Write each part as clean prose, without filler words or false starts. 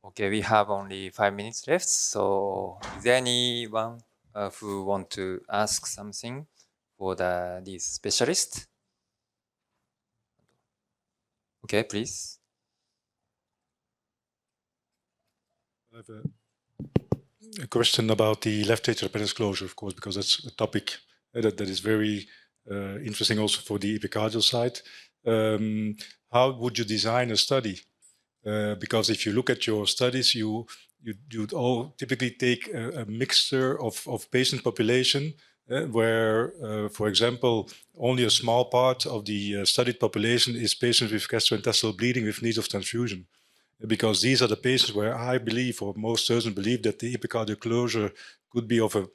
Okay, we have only 5 minutes left. So, is there anyone who want to ask something for these specialists? Okay, please. I have a question about the left atrial appendage closure, of course, because that's a topic that is very interesting also for the epicardial side. How would you design a study? Because if you look at your studies, you'd all typically take a mixture of patient population where, for example, only a small part of the studied population is patients with gastrointestinal bleeding with need of transfusion. Because these are the patients where I believe, or most surgeons believe, that the epicardial closure could be of a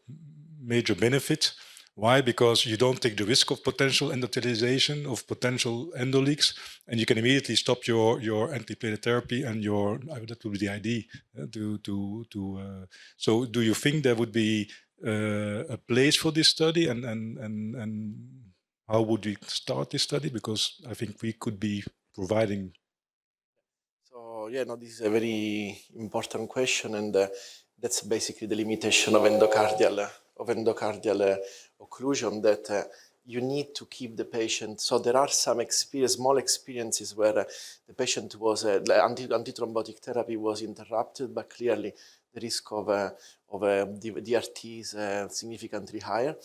major benefit. Why? Because you don't take the risk of potential endothelialization, of potential endoleaks, and you can immediately stop your antiplatelet therapy and your, that would be the ID. So do you think there would be a place for this study, and how would we start this study? Because I think we could be providing. So yeah, no, this is a very important question, and that's basically the limitation of endocardial occlusion, that you need to keep the patient. So there are some small experiences where the patient was antithrombotic therapy was interrupted, but clearly the risk of DRT is significantly higher.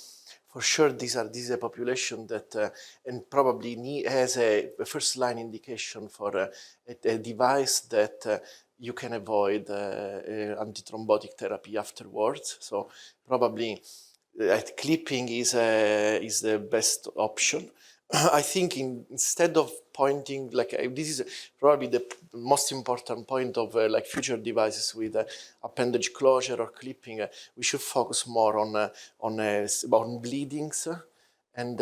For sure, this is a population that and probably has a first-line indication for a device that you can avoid antithrombotic therapy afterwards. So probably clipping is the best option. I think instead of pointing, like this is probably the most important point of like future devices with appendage closure or clipping, we should focus more on bleedings, and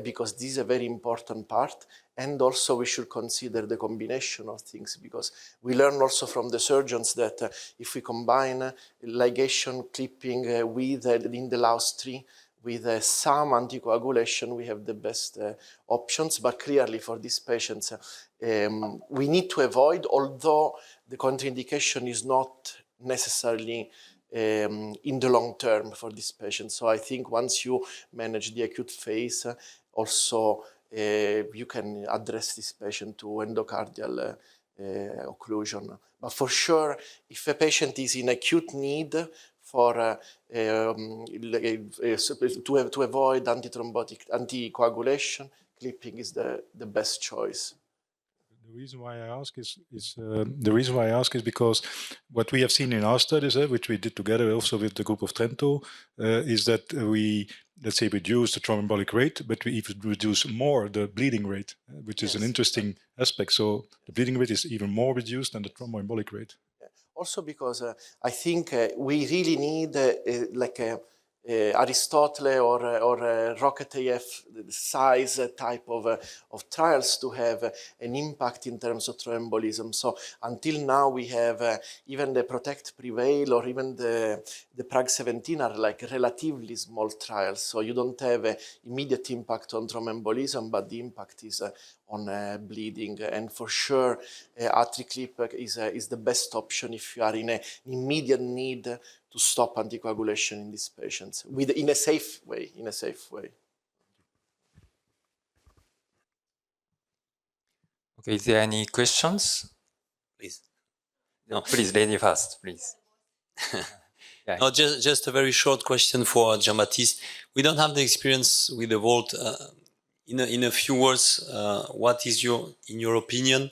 because this is a very important part. And also we should consider the combination of things, because we learn also from the surgeons that if we combine ligation clipping with in the last 3 with some anticoagulation, we have the best options. But clearly for these patients, we need to avoid, although the contraindication is not necessarily in the long term for these patients. So I think once you manage the acute phase, also you can address this patient to endocardial occlusion. But for sure, if a patient is in acute need for to avoid anticoagulation, clipping is the best choice. The reason why I ask is because what we have seen in our studies, which we did together also with the group of Trento, is that we, let's say, reduce the thromboembolic rate, but we even reduce more the bleeding rate, which is an interesting aspect. So the bleeding rate is even more reduced than the thromboembolic rate. Also because I think we really need like a Aristotle or Rocket AF size type of trials to have an impact in terms of thromboembolism. So until now we have even the PROTECT Prevail or even the Prague 17 are like relatively small trials. So you don't have immediate impact on thromboembolism, but the impact is on bleeding. And for sure, AtriClip is the best option if you are in an immediate need to stop anticoagulation in these patients in a safe way. Okay, is there any questions? Please. No, please, lady first, please. Yeah. No, just a very short question for Jean-Baptiste. We don't have the experience with the Volt. In a few words, what is in your opinion,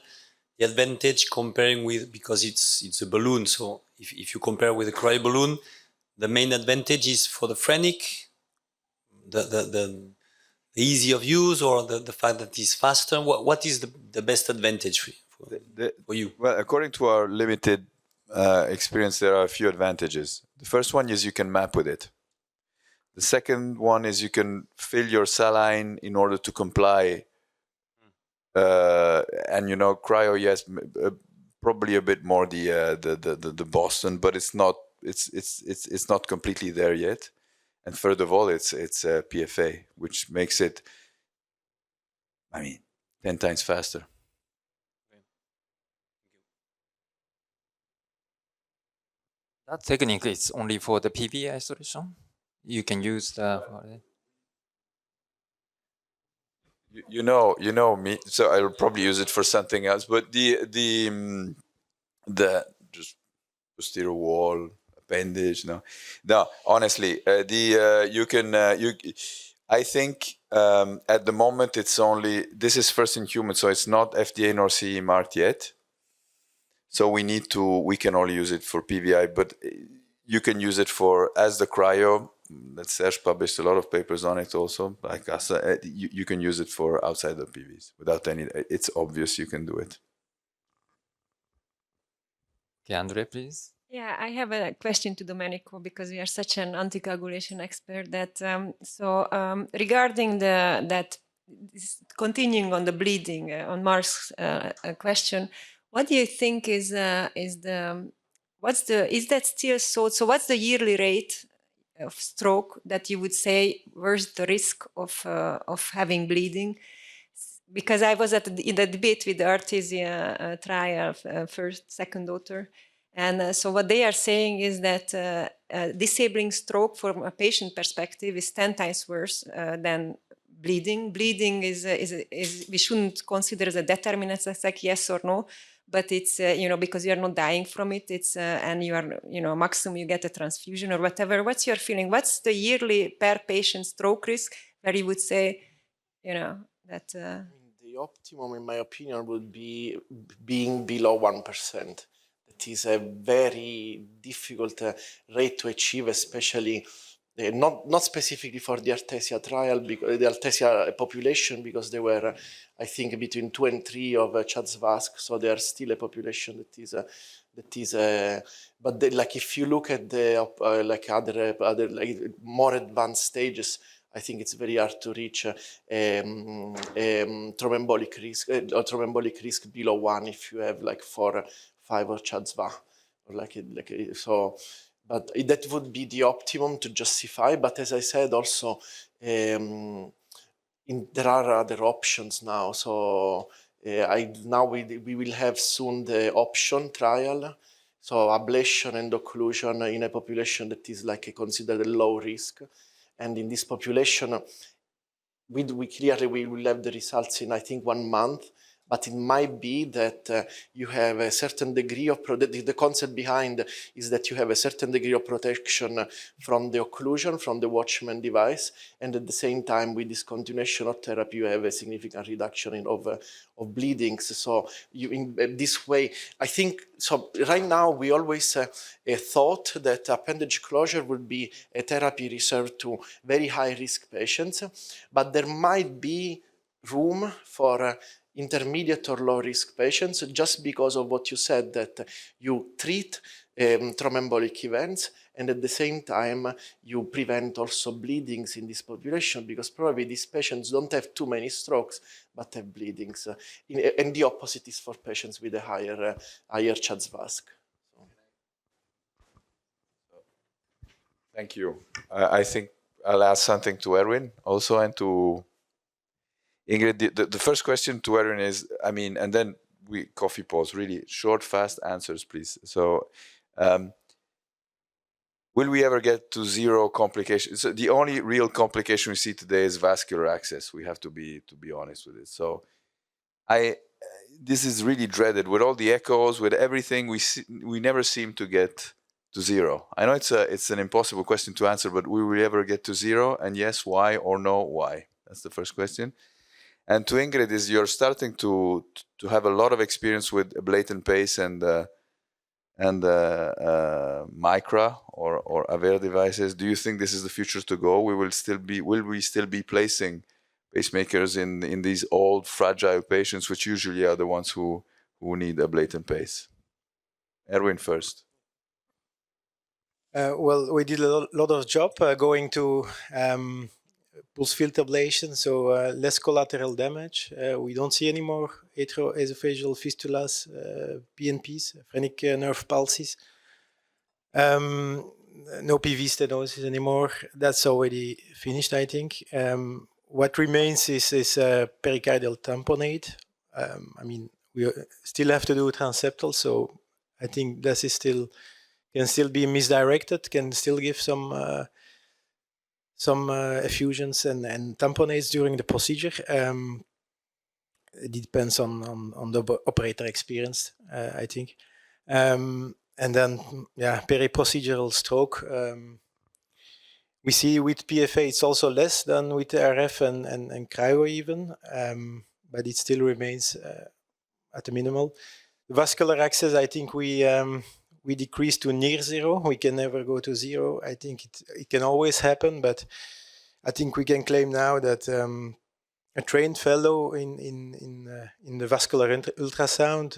the advantage comparing with, because it's a balloon, so if you compare with a cryo balloon, the main advantage is for the phrenic, the easy of use, or the fact that it's faster? What is the best advantage for you? Well, according to our limited experience, there are a few advantages. The first one is you can map with it. The second one is you can fill your saline in order to comply. And cryo, yes, probably a bit more the Boston, but it's not completely there yet. And third of all, it's PFA, which makes it, 10 times faster. that technique is only for the PV isolation. You can use the. You know me, so I'll probably use it for something else. But the just posterior wall appendage, no. Honestly, you can I think at the moment it's only, this is first in human, so it's not FDA nor CE marked yet. So we can only use it for PVI, but you can use it for as the cryo. That Serge published a lot of papers on it also, like us. You can use it for outside the PVs without any, it's obvious you can do it. Okay, Andre, please. Yeah, I have a question to Domenico because you are such an anticoagulation expert. That regarding continuing on the bleeding on Mark's question, what do you think is that still so? So what's the yearly rate of stroke that you would say where's the risk of having bleeding? Because I was in the debate with the Artesia trial, first, second daughter. And so what they are saying is that disabling stroke from a patient perspective is 10 times worse than bleeding. Bleeding is we shouldn't consider as a determinant, it's like yes or no, but it's because you are not dying from it. It's and you are maximum you get a transfusion or whatever. What's your feeling? What's the yearly per patient stroke risk where you would say that? The optimum, in my opinion, would be being below 1%. It is a very difficult rate to achieve, especially not specifically for the Artesia trial, because the Artesia population, because they were, I think, between 2 and 3 of CHA-2-VASc, so they are still a population that is. But like if you look at the other like more advanced stages, I think it's very hard to reach thromboembolic risk or thromboembolic risk below 1 if you have like 4, 5 or CHA-2-VA or so. But that would be the optimum to justify. But as I said, also there are other options now. So now we will have soon the option trial. So ablation and occlusion in a population that is like considered a low risk. And in this population, we will have the results in, I think, 1 month. But it might be that you have a certain degree of the concept behind is that you have a certain degree of protection from the occlusion, from the Watchman device, and at the same time, with discontinuation of therapy, you have a significant reduction of bleedings. So in this way, I think, so right now we always thought that appendage closure would be a therapy reserved to very high risk patients, but there might be room for intermediate or low risk patients just because of what you said, that you treat thromboembolic events and at the same time you prevent also bleedings in this population, because probably these patients don't have too many strokes but have bleedings. And the opposite is for patients with a higher CHA-2-VASc. Thank you. I think I'll ask something to Erwin also and to Ingrid. The first question to Erwin is, I mean, and then we coffee pause, really short, fast answers, please. So will we ever get to zero complications? So the only real complication we see today is vascular access. We have to be honest with it. So this is really dreaded with all the echoes, with everything. We never seem to get to zero. I know it's an impossible question to answer, but will we ever get to zero? And yes, why, or no, why? That's the first question. And to Ingrid, is you're starting to have a lot of experience with ablatant pace and Micra or Avera devices. Do you think this is the future to go? Will we still be placing pacemakers in these old fragile patients, which usually are the ones who need ablatant pace? Erwin first. Well, we did a lot of job going to pulse field ablation, so less collateral damage. We don't see any more atrioesophageal fistulas, PNPs, phrenic nerve palsies. No PV stenosis anymore. That's already finished, I think. What remains is pericardial tamponade. I mean, we still have to do transseptal, so I think this is still can still be misdirected, can still give some effusions and tamponades during the procedure. It depends on the operator experience, I think. And then, yeah, peri-procedural stroke. We see with PFA it's also less than with RF and cryo even, but it still remains at the minimal. The vascular access, I think we decrease to near zero. We can never go to zero. I think it can always happen, but I think we can claim now that a trained fellow in the vascular ultrasound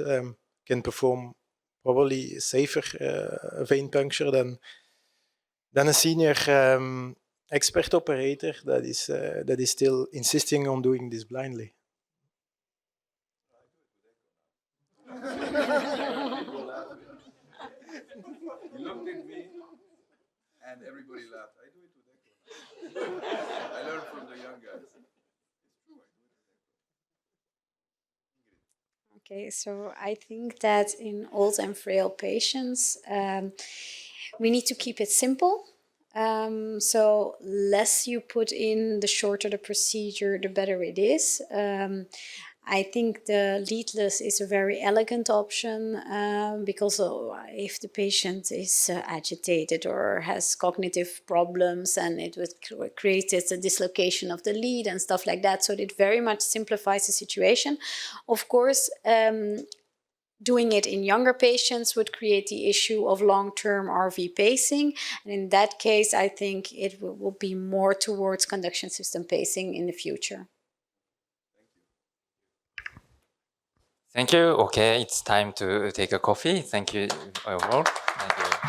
can perform probably safer vein puncture than a senior expert operator that is still insisting on doing this blindly. You looked at me, and everybody laughed. I do it with echo. I learned from the young guys. Okay, so I think that in old and frail patients, we need to keep it simple. So less you put in, the shorter the procedure, the better it is. I think the leadless is a very elegant option because if the patient is agitated or has cognitive problems, and it would create a dislocation of the lead and stuff like that. So it very much simplifies the situation. Of course, doing it in younger patients would create the issue of long-term RV pacing. And in that case, I think it will be more towards conduction system pacing in the future. Thank you. Okay, it's time to take a coffee. Thank you all. Thank you.